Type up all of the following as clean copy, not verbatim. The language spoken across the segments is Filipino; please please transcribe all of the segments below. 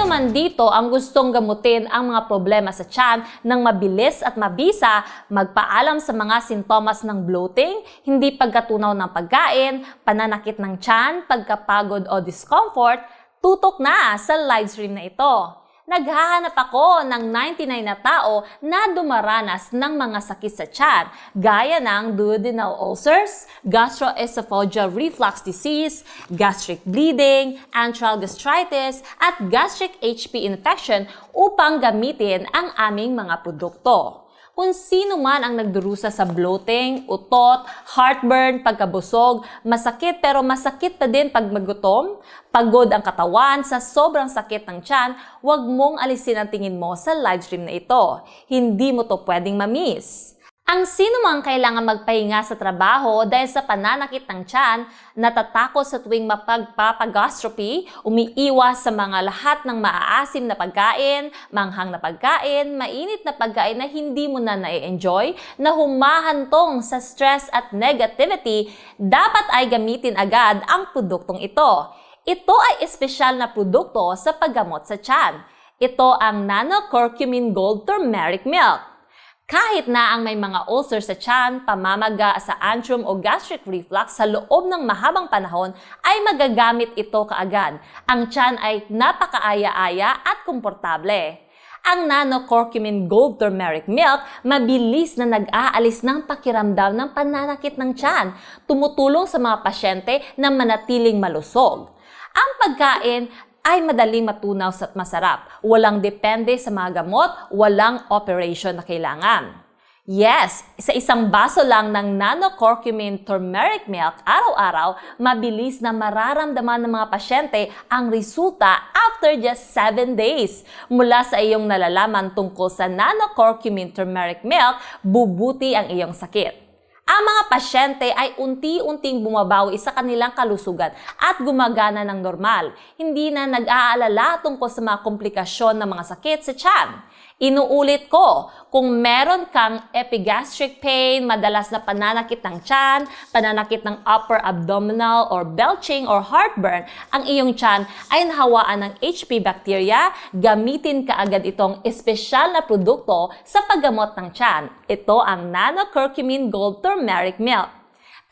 Sino man dito ang gustong gamutin ang mga problema sa tiyan ng mabilis at mabisa, magpaalam sa mga sintomas ng bloating, hindi pagkatunaw ng pagkain, pananakit ng tiyan, pagkapagod o discomfort, tutok na sa live stream na ito. Naghahanap ako ng 99 na tao na dumaranas ng mga sakit sa tiyan, gaya ng duodenal ulcers, gastroesophageal reflux disease, gastric bleeding, antral gastritis, at gastric HP infection upang gamitin ang aming mga produkto. Kung sino man ang nagdurusa sa bloating, utot, heartburn, pagkabusog, masakit pero masakit pa din pag magutom, pagod ang katawan sa sobrang sakit ng tiyan, huwag mong alisin ang tingin mo sa livestream na ito. Hindi mo to pwedeng ma-miss. Ang sino mang kailangan magpahinga sa trabaho dahil sa pananakit ng tiyan, natatakot sa tuwing mapagpapagastropy, umiiwas sa mga lahat ng maaasim na pagkain, manghang na pagkain, mainit na pagkain na hindi mo na na-enjoy, na humahantong sa stress at negativity, dapat ay gamitin agad ang produktong ito. Ito ay espesyal na produkto sa paggamot sa tiyan. Ito ang Nano Curcumin Gold Turmeric Milk. Kahit na ang may mga ulcer sa tiyan, pamamaga sa antrum o gastric reflux sa loob ng mahabang panahon, ay magagamit ito kaagad. Ang tiyan ay napakaaya-aya at komportable. Ang Nano Curcumin Gold Turmeric Milk, mabilis na nag-aalis ng pakiramdam ng pananakit ng tiyan, tumutulong sa mga pasyente na manatiling malusog. Ang pagkain ay madaling matunaw at masarap. Walang depende sa mga gamot, walang operation na kailangan. Yes, sa isang baso lang ng Nano Curcumin Turmeric Milk araw-araw, mabilis na mararamdaman ng mga pasyente ang resulta after just 7 days. Mula sa iyong nalalaman tungkol sa Nano Curcumin Turmeric Milk, bubuti ang iyong sakit. Ang mga pasyente ay unti-unting bumabawi sa kanilang kalusugan at gumagana ng normal. Hindi na nag-aalala tungkol sa mga komplikasyon ng mga sakit sa tiyan. Inuulit ko, kung meron kang epigastric pain, madalas na pananakit ng tiyan, pananakit ng upper abdominal or belching or heartburn, ang iyong tiyan ay nahawaan ng HP bacteria, gamitin kaagad itong espesyal na produkto sa paggamot ng tiyan. Ito ang Nano Curcumin Gold Turmeric Milk.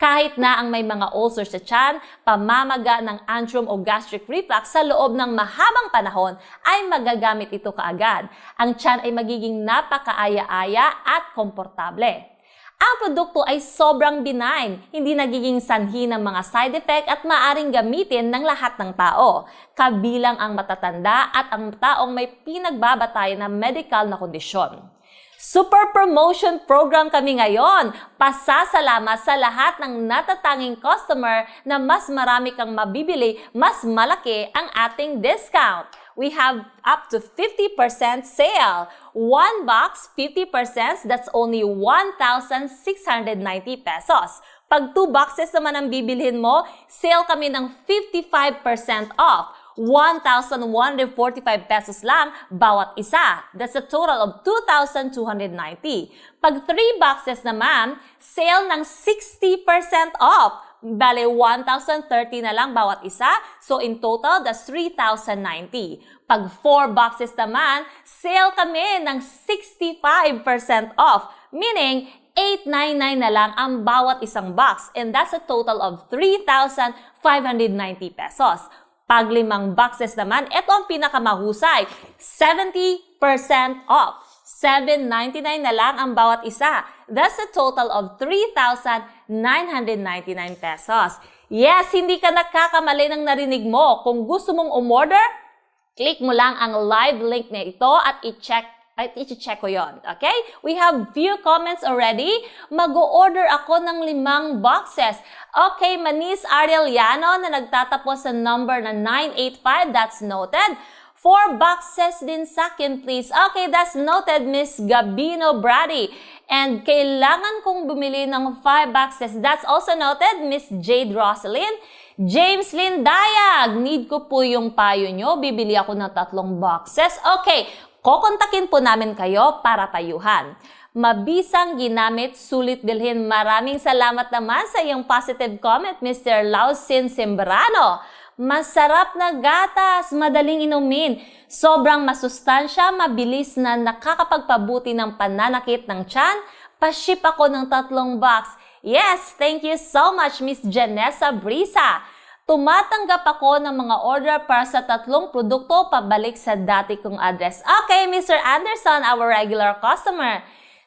Kahit na ang may mga ulcer sa tiyan, pamamaga ng antrum o gastric reflux sa loob ng mahabang panahon, ay magagamit ito kaagad. Ang tiyan ay magiging napakaaya-aya at komportable. Ang produkto ay sobrang benign, hindi nagiging sanhi ng mga side effect at maaring gamitin ng lahat ng tao, kabilang ang matatanda at ang taong may pinagbabatayan na medical na kondisyon. Super promotion program kami ngayon. Pasasalamat sa lahat ng natatanging customer na mas marami kang mabibili, mas malaki ang ating discount. We have up to 50% sale. One box, 50%, that's only 1,690 pesos. Pag 2 boxes naman ang bibilhin mo, sale kami ng 55% off. 1,145 pesos lang bawat isa. That's a total of 2,290. Pag 3 boxes naman, sale ng 60% off. Bale, 1,030 na lang bawat isa. So in total, that's 3,090. Pag 4 boxes naman, sale kami ng 65% off. Meaning, 899 na lang ang bawat isang box. And that's a total of 3,590 pesos. Pag 5 boxes naman, ito ang pinakamahusay, 70% off. 799 na lang ang bawat isa. That's a total of 3,999 pesos. Yes, hindi ka nagkakamali ng narinig mo. Kung gusto mong umorder, click mo lang ang live link na ito at i-check ko yon. Okay? We have few comments already. Mag-o-order ako ng 5 boxes. Okay, Manis Arieliano na nagtatapos sa number na 985. That's noted. 4 boxes din sa akin, please. Okay, that's noted, Miss Gabino Brady. And kailangan kong bumili ng 5 boxes. That's also noted, Miss Jade Rosalyn. James Lindayag, need ko po yung payo nyo. Bibili ako ng 3 boxes. Okay, kokontakin po namin kayo para payuhan. Mabisang ginamit, sulit bilhin. Maraming salamat naman sa iyong positive comment, Mr. Lausin Sembrano. Masarap na gatas, madaling inumin. Sobrang masustansya, mabilis na nakakapagpabuti ng pananakit ng tiyan. Pa-ship ako ng 3 box. Yes, thank you so much, Miss Janessa Brisa. Tumatanggap ako ng mga order para sa 3 produkto pabalik sa dati kong address. Okay, Mr. Anderson, our regular customer.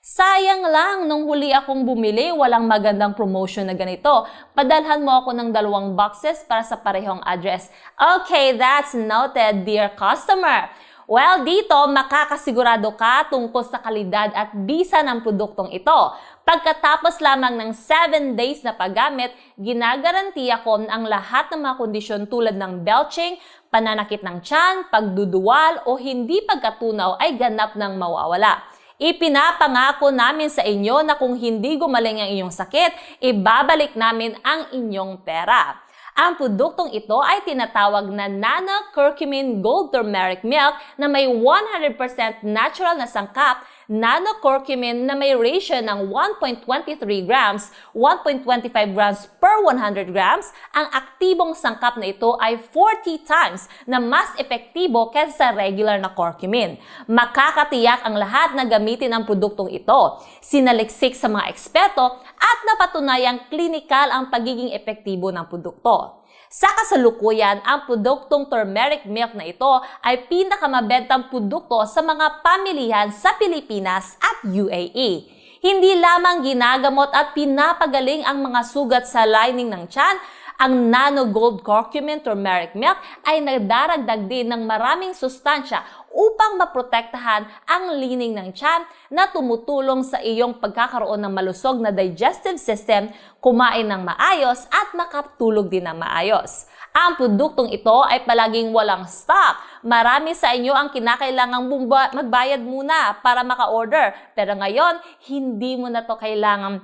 Sayang lang, nung huli akong bumili, walang magandang promotion na ganito. Padalhan mo ako ng 2 boxes para sa parehong address. Okay, that's noted, dear customer. Well, dito, makakasigurado ka tungkol sa kalidad at bisa ng produktong ito. Pagkatapos lamang ng 7 days na paggamit, ginagarantiya ko ang lahat ng mga kondisyon tulad ng belching, pananakit ng tiyan, pagduduwal o hindi pagkatunaw ay ganap ng mawawala. Ipinapangako namin sa inyo na kung hindi gumaling ang inyong sakit, ibabalik namin ang inyong pera. Ang produktong ito ay tinatawag na Nano Curcumin Gold Turmeric Milk na may 100% natural na sangkap, Nano Curcumin na may ratio ng 1.23 grams, 1.25 grams per 100 grams. Ang aktibong sangkap na ito ay 40 times na mas epektibo kaysa sa regular na curcumin. Makakatiyak ang lahat na gamitin ang produktong ito. Sinaliksik sa mga eksperto at napatunayang klinikal ang pagiging epektibo ng produkto. Sa kasalukuyan, ang produktong turmeric milk na ito ay pinakamabentang produkto sa mga pamilihan sa Pilipinas at UAE. Hindi lamang ginagamot at pinapagaling ang mga sugat sa lining ng tiyan, ang Nano Gold Curcumin Turmeric Milk ay nagdaragdag din ng maraming sustansya upang maprotektahan ang lining ng tiyan na tumutulong sa iyong pagkakaroon ng malusog na digestive system, kumain ng maayos at makatulog din ng maayos. Ang produktong ito ay palaging walang stock. Marami sa inyo ang kinakailangang magbayad muna para maka-order. Pero ngayon, hindi mo na to kailangang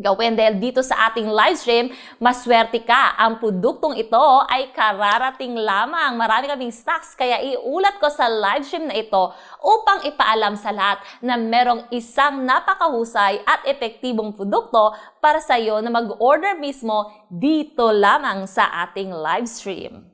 gawin dahil dito sa ating live stream, maswerte ka. Ang produktong ito ay kararating lamang. Marami kaming stocks kaya iulat ko sa live stream na ito upang ipaalam sa lahat na merong isang napakahusay at epektibong produkto para sa iyo na mag-order mismo dito lamang sa ating live stream.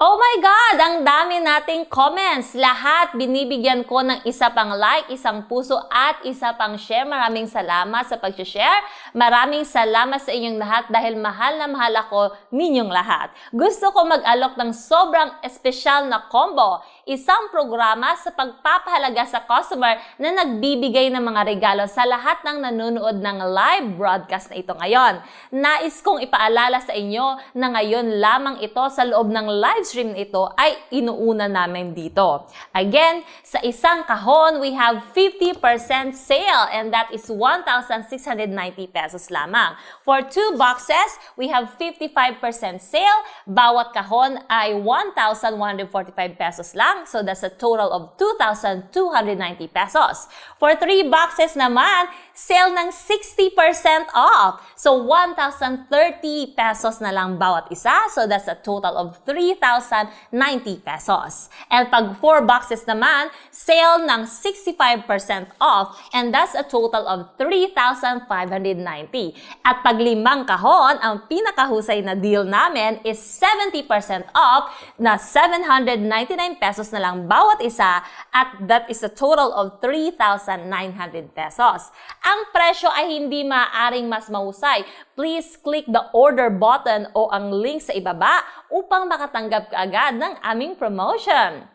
Oh my God! Ang dami nating comments. Lahat binibigyan ko ng isa pang like, isang puso at isa pang share. Maraming salamat sa pag-share. Maraming salamat sa inyong lahat dahil mahal na mahal ako ninyong lahat. Gusto ko mag-alok ng sobrang espesyal na combo. Isang programa sa pagpapahalaga sa customer na nagbibigay ng mga regalo sa lahat ng nanonood ng live broadcast na ito ngayon. Nais kong ipaalala sa inyo na ngayon lamang ito sa loob ng live stream ito ay inuuna namin dito. Again, sa isang kahon, we have 50% sale and that is 1,690 pesos lamang. For 2 boxes, we have 55% sale. Bawat kahon ay 1,145 pesos lang. So that's a total of 2,290 pesos. For 3 boxes naman, sale ng 60% off. So 1,030 pesos na lang bawat isa. So that's a total of 3,090 pesos. And pag 4 boxes naman, sale ng 65% off. And that's a total of 3,590. At pag 5 kahon, ang pinakahusay na deal namin is 70% off na 799 pesos na lang bawat isa. At that is a total of 3,900 pesos. Ang presyo ay hindi maaaring mas mahusay. Please click the order button o ang link sa ibaba upang makatanggap ka agad ng aming promotion.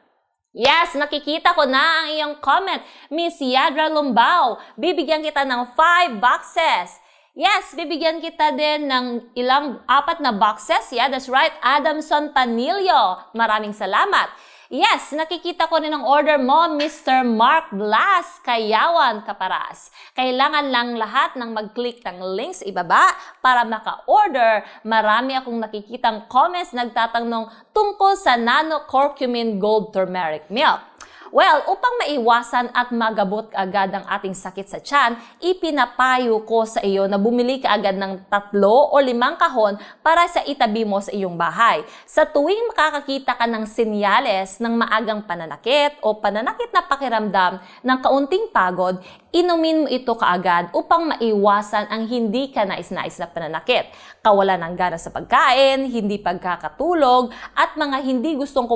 Yes, nakikita ko na ang iyong comment. Miss Yadra Lumbao, bibigyan kita ng 5 boxes. Yes, bibigyan kita din ng 4 na boxes. Yeah, that's right. Adamson Panilio, maraming salamat. Yes, nakikita ko rin ang order mo, Mr. Mark Blas, Kayawan, Caparas. Kailangan lang lahat ng mag-click ng links ibaba para maka-order. Marami akong nakikitang comments nagtatanong tungkol sa Nano Curcumin Gold Turmeric Milk. Well, upang maiwasan at magabot agad ang ating sakit sa tiyan, ipinapayo ko sa iyo na bumili ka agad ng 3 o 5 kahon para sa itabi mo sa iyong bahay. Sa tuwing makakakita ka ng senyales ng maagang pananakit o pananakit na pakiramdam ng kaunting pagod, inumin mo ito kaagad upang maiwasan ang hindi ka nais-nais na pananakit. kawalan ng gana sa pagkain, hindi pagkakatulog, at mga hindi gustong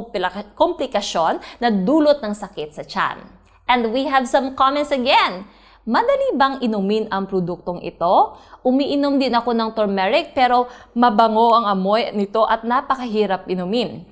komplikasyon na dulot ng sakit sa tiyan. And we have some comments again. Madali bang inumin ang produktong ito? Umiinom din ako ng turmeric pero mabango ang amoy nito at napakahirap inumin.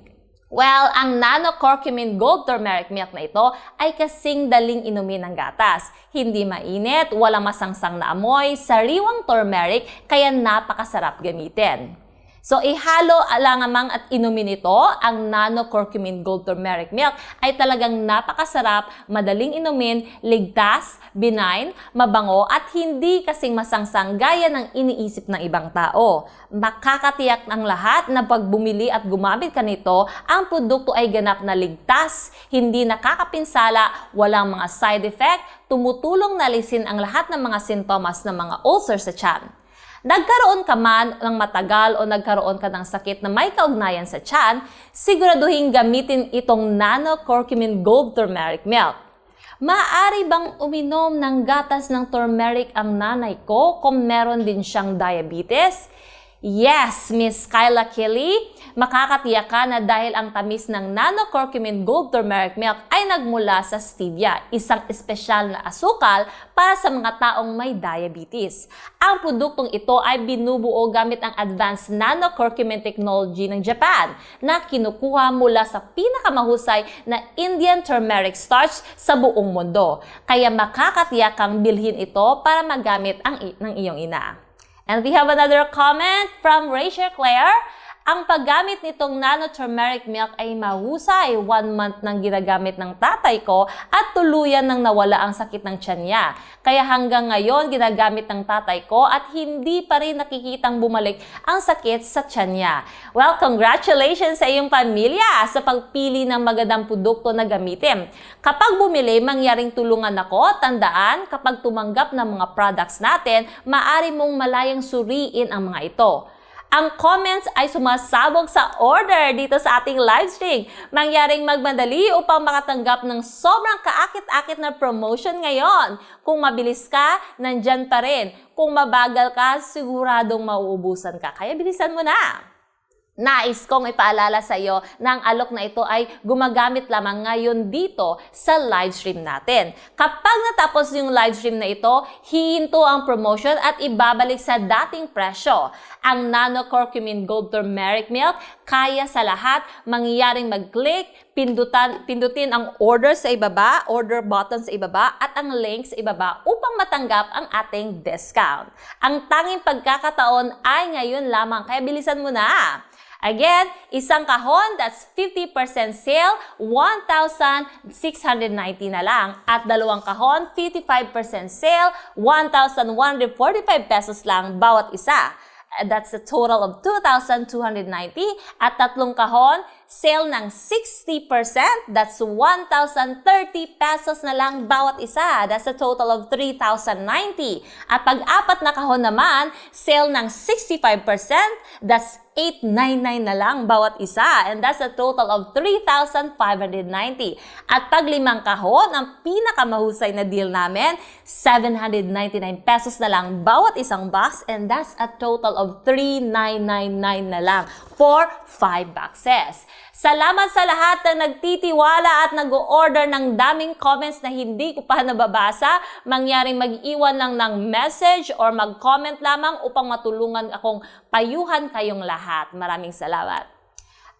Well, ang Nano-Curcumin Gold Turmeric Milk na ito ay kasing daling inumin ng gatas. Hindi mainit, walang masangsang na amoy, sariwang turmeric, kaya napakasarap gamitin. So, ihalo alangamang at inumin ito, ang Nano-Curcumin Gold Turmeric Milk ay talagang napakasarap, madaling inumin, ligtas, benign, mabango at hindi kasing masangsang gaya ng iniisip ng ibang tao. Makakatiyak ng lahat na pag bumili at gumamit ka nito, ang produkto ay ganap na ligtas, hindi nakakapinsala, walang mga side effect, tumutulong na alisin ang lahat ng mga sintomas ng mga ulcer sa tiyan. Nagkaroon ka man ng matagal o nagkaroon ka ng sakit na may kaugnayan sa tiyan, siguraduhin gamitin itong Nano-Curcumin Gold Turmeric Milk. Maaari bang uminom ng gatas ng turmeric ang nanay ko kung meron din siyang diabetes? Yes, Miss Kyla Kelly, makakatiyak ka na dahil ang tamis ng Nano-Curcumin Gold Turmeric Milk ay nagmula sa stevia, isang espesyal na asukal para sa mga taong may diabetes. Ang produktong ito ay binubuo gamit ang advanced Nano-Curcumin technology ng Japan na kinukuha mula sa pinakamahusay na Indian turmeric starch sa buong mundo. Kaya makakatiyak kang bilhin ito para magamit ng iyong ina. And we have another comment from Rachel Claire. Ang paggamit nitong Nano-Turmeric Milk ay mahusay. 1 month nang ginagamit ng tatay ko at tuluyan nang nawala ang sakit ng tiyan niya. Kaya hanggang ngayon ginagamit ng tatay ko at hindi pa rin nakikitang bumalik ang sakit sa tiyan niya. Well, congratulations sa iyong pamilya sa pagpili ng magandang produkto na gamitin. Kapag bumili, mangyaring tulungan ako. Tandaan, kapag tumanggap ng mga products natin, maaari mong malayang suriin ang mga ito. Ang comments ay sumasabog sa order dito sa ating live stream. Mangyaring magmadali upang makatanggap ng sobrang kaakit-akit na promotion ngayon. Kung mabilis ka, nandyan pa rin. Kung mabagal ka, siguradong mauubusan ka. Kaya bilisan mo na! Nais kong ipaalala sa iyo na ang alok na ito ay gumagamit lamang ngayon dito sa live stream natin. Kapag natapos yung live stream na ito, hihinto ang promotion at ibabalik sa dating presyo. Ang Nano-Curcumin Gold Turmeric Milk, kaya sa lahat, mangyaring mag-click, pindutin ang order sa ibaba, order button sa ibaba, at ang link sa ibaba upang matanggap ang ating discount. Ang tanging pagkakataon ay ngayon lamang, kaya bilisan mo na! Again, isang kahon, that's 50% sale, 1,690 na lang. At dalawang kahon, 55% sale, 1,145 pesos lang bawat isa. That's a total of 2,290. At tatlong kahon, sale ng 60%, that's 1,030 pesos na lang bawat isa. That's a total of 3,090. At pag-apat na kahon naman, sale ng 65%, that's 899 na lang bawat isa. And that's a total of 3,590. At pag limang kahon, ang pinakamahusay na deal namin, 799 pesos na lang bawat isang box. And that's a total of 3,999 na lang for 5 boxes. Salamat sa lahat na nagtitiwala at nag-o-order ng daming comments na hindi ko pa nababasa. Mangyaring mag-iwan lang ng message or mag-comment lamang upang matulungan akong payuhan kayong lahat. Maraming salamat.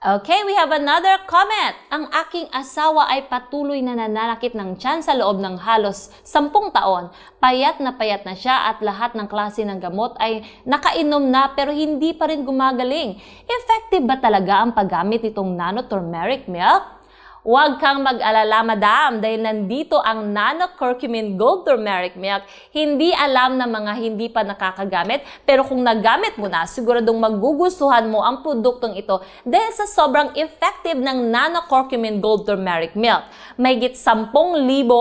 Okay, we have another comment. Ang aking asawa ay patuloy na nananakit ng tiyan sa loob ng halos 10 taon. Payat na siya at lahat ng klase ng gamot ay nakainom na pero hindi pa rin gumagaling. Effective ba talaga ang paggamit nitong Nano-Turmeric Milk? Huwag kang mag-alala, madam, dahil nandito ang Nano-Curcumin Gold Turmeric Milk. Hindi alam ng mga hindi pa nakakagamit, pero kung nagamit mo na, siguradong magugustuhan mo ang produktong ito dahil sa sobrang effective ng Nano-Curcumin Gold Turmeric Milk. Mahigit 10,000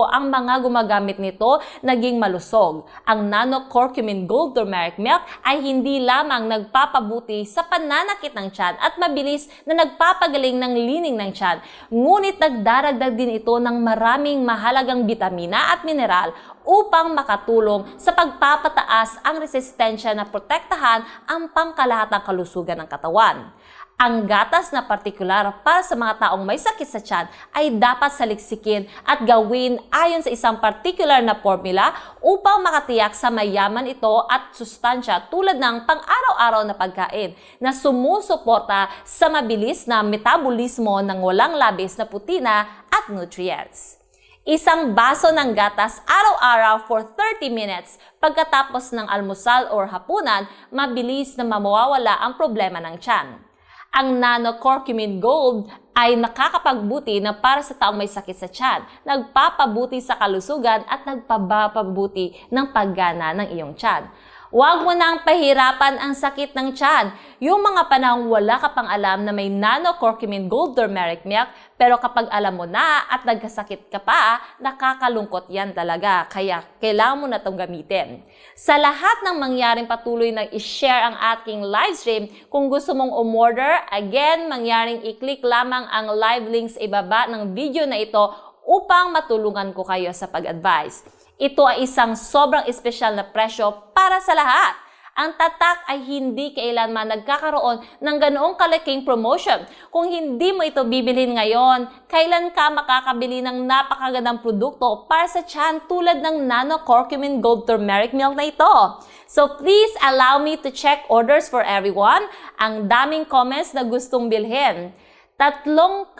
ang mga gumagamit nito naging malusog. Ang Nano-Curcumin Gold Turmeric Milk ay hindi lamang nagpapabuti sa pananakit ng tiyan at mabilis na nagpapagaling ng lining ng tiyan. Ngunit Ngunit nagdaragdag din ito ng maraming mahalagang bitamina at mineral upang makatulong sa pagpapataas ang resistensya na protektahan ang pangkalahatang kalusugan ng katawan. Ang gatas na partikular para sa mga taong may sakit sa tiyan ay dapat saliksikin at gawin ayon sa isang partikular na formula upang makatiyak sa mayaman ito at sustansya tulad ng pang-araw-araw na pagkain na sumusuporta sa mabilis na metabolismo ng walang labis na protina at nutrients. Isang baso ng gatas araw-araw for 30 minutes pagkatapos ng almusal or hapunan, mabilis na mawawala ang problema ng tiyan. Ang Nano-Curcumin Gold ay nakakapagbuti na para sa taong may sakit sa tiyan, nagpapabuti sa kalusugan at nagpapabuti ng paggana ng iyong tiyan. Huwag mo nang pahirapan ang sakit ng tiyan. Yung mga panahong wala ka pang alam na may Nano-Curcumin Gold Turmeric Milk, pero kapag alam mo na at nagkasakit ka pa, nakakalungkot yan talaga. Kaya kailangan mo na itong gamitin. Sa lahat ng mangyaring patuloy na i-share ang aking live stream, kung gusto mong umorder, again, mangyaring i-click lamang ang live links sa ibaba ng video na ito upang matulungan ko kayo sa pag-advise. Ito ay isang sobrang espesyal na presyo para sa lahat. Ang tatak ay hindi kailanman nagkakaroon ng ganoong kalaking promotion. Kung hindi mo ito bibilhin ngayon, kailan ka makakabili ng napakagandang produkto para sa tiyan tulad ng Nano-Curcumin Gold Turmeric Milk na ito? So please allow me to check orders for everyone. Ang daming comments na gustong bilhin. 3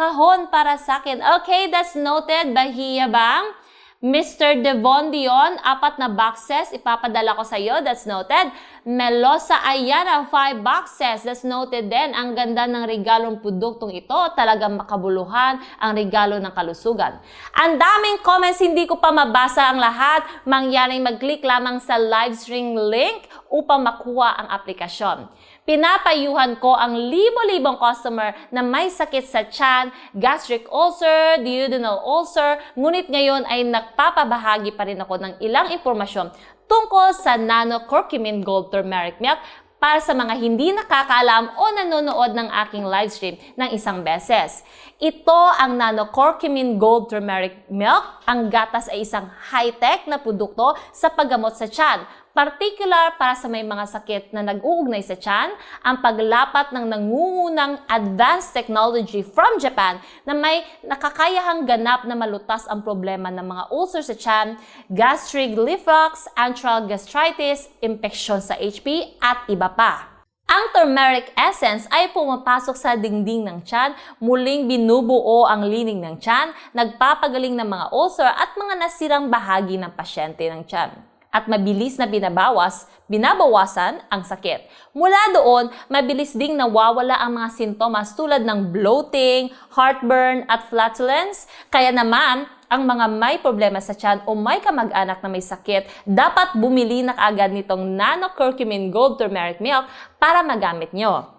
kahon para sa akin. Okay, that's noted. Bahia Bang. Mr. Devon Dion, 4 na boxes, ipapadala ko sa iyo, that's noted. Melosa Ayana, 5 boxes, that's noted din. Ang ganda ng regalong produktong ito, talagang makabuluhan ang regalo ng kalusugan. Ang daming comments, hindi ko pa mabasa ang lahat. Mangyaring mag-click lamang sa live stream link upang makuha ang aplikasyon. Pinapayuhan ko ang libo-libong customer na may sakit sa tiyan, gastric ulcer, duodenal ulcer, ngunit ngayon ay nagpapabahagi pa rin ako ng ilang impormasyon tungkol sa Nano-Curcumin Gold Turmeric Milk para sa mga hindi nakakaalam o nanonood ng aking live stream ng isang beses. Ito ang Nano-Curcumin Gold Turmeric Milk. Ang gatas ay isang high-tech na produkto sa paggamot sa tiyan. Particular para sa may mga sakit na nag-uugnay sa tiyan, ang paglapat ng nangungunang advanced technology from Japan na may nakakayahang ganap na malutas ang problema ng mga ulcer sa tiyan, gastric reflux, antral gastritis, infeksyon sa HP at iba pa. Ang turmeric essence ay pumapasok sa dingding ng tiyan, muling binubuo ang lining ng tiyan, nagpapagaling ng mga ulcer at mga nasirang bahagi ng pasyente ng tiyan. At mabilis na binabawasan ang sakit. Mula doon, mabilis ding nawawala ang mga sintomas tulad ng bloating, heartburn, at flatulence. Kaya naman, ang mga may problema sa tiyan o may kamag-anak na may sakit, dapat bumili na kaagad nitong Nano-Curcumin Gold Turmeric Milk para magamit nyo.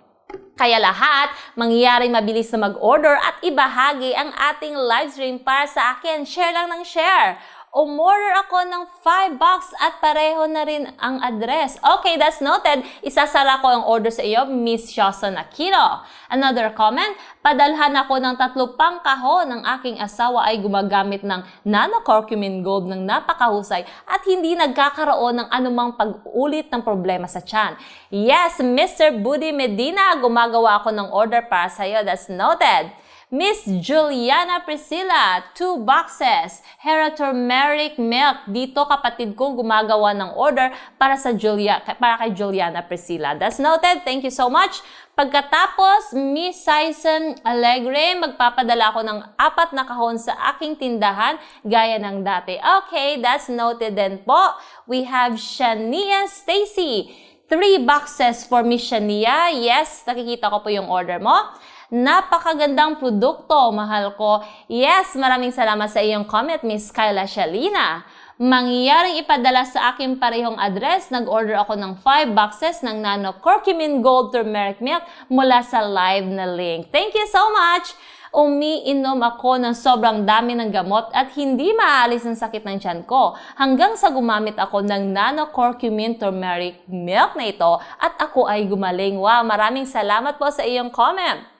Kaya lahat, mangyaring mabilis na mag-order at ibahagi ang ating live stream para sa akin. Share lang ng share. Umorder ako ng 5 box at pareho na rin ang address. Okay, that's noted. Isasara ko ang order sa iyo, Miss Shoson Aquino. Another comment, padalhan ako ng 3 pang kahon ng aking asawa ay gumagamit ng Nano-Curcumin Gold ng napakahusay at hindi nagkakaroon ng anumang pag-ulit ng problema sa tiyan. Yes, Mr. Budi Medina, gumagawa ako ng order para sa iyo. That's noted. Miss Juliana Priscilla, 2 boxes, Hera Turmeric Milk. Dito kapatid ko gumagawa ng order para kay Juliana Priscilla. That's noted. Thank you so much. Pagkatapos, Miss Saison Alegre, magpapadala ako ng 4 na kahon sa aking tindahan gaya ng dati. Okay, that's noted din po. We have Shania Stacy. 3 boxes for Miss Shania. Yes, nakikita ko po yung order mo. Napakagandang produkto, mahal ko. Yes, maraming salamat sa iyong comment, Miss Kyla Shalina. Mangyaring ipadala sa aking parehong address, nag-order ako ng 5 boxes ng Nano-Curcumin Gold Turmeric Milk mula sa live na link. Thank you so much! Umiinom ako ng sobrang dami ng gamot at hindi maalis ang sakit ng tiyan ko hanggang sa gumamit ako ng Nano-Curcumin Turmeric Milk na ito at ako ay gumaling. Wow, maraming salamat po sa iyong comment.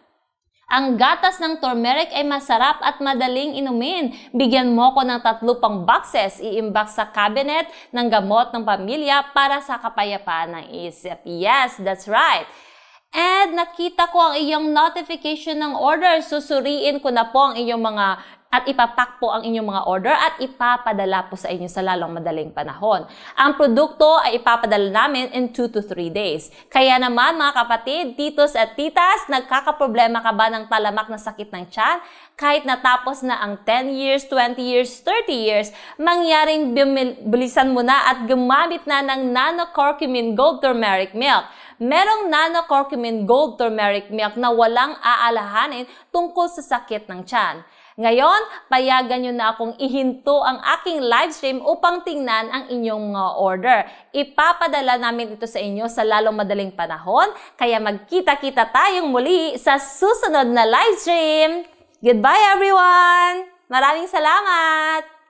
Ang gatas ng turmeric ay masarap at madaling inumin. Bigyan mo ko ng 3 pang boxes, iimbak sa cabinet ng gamot ng pamilya para sa kapayapaan ng isip. Yes, that's right. And nakita ko ang iyong notification ng order. Susuriin ko na po ang iyong mga at ipapack po ang inyong mga order at ipapadala po sa inyo sa lalong madaling panahon. Ang produkto ay ipapadala namin in 2 to 3 days. Kaya naman mga kapatid, titos at titas, nagkakaproblema ka ba ng talamak na sakit ng tiyan? Kahit natapos na ang 10 years, 20 years, 30 years, mangyaring bilisan mo na at gumamit na ng Nano Curcumin Gold Turmeric Milk. Merong Nano Curcumin Gold Turmeric Milk na walang aalahanin tungkol sa sakit ng tiyan. Ngayon, payagan nyo na akong ihinto ang aking live stream upang tingnan ang inyong mga order. Ipapadala namin ito sa inyo sa lalong madaling panahon, kaya magkita-kita tayong muli sa susunod na live stream. Goodbye everyone! Maraming salamat!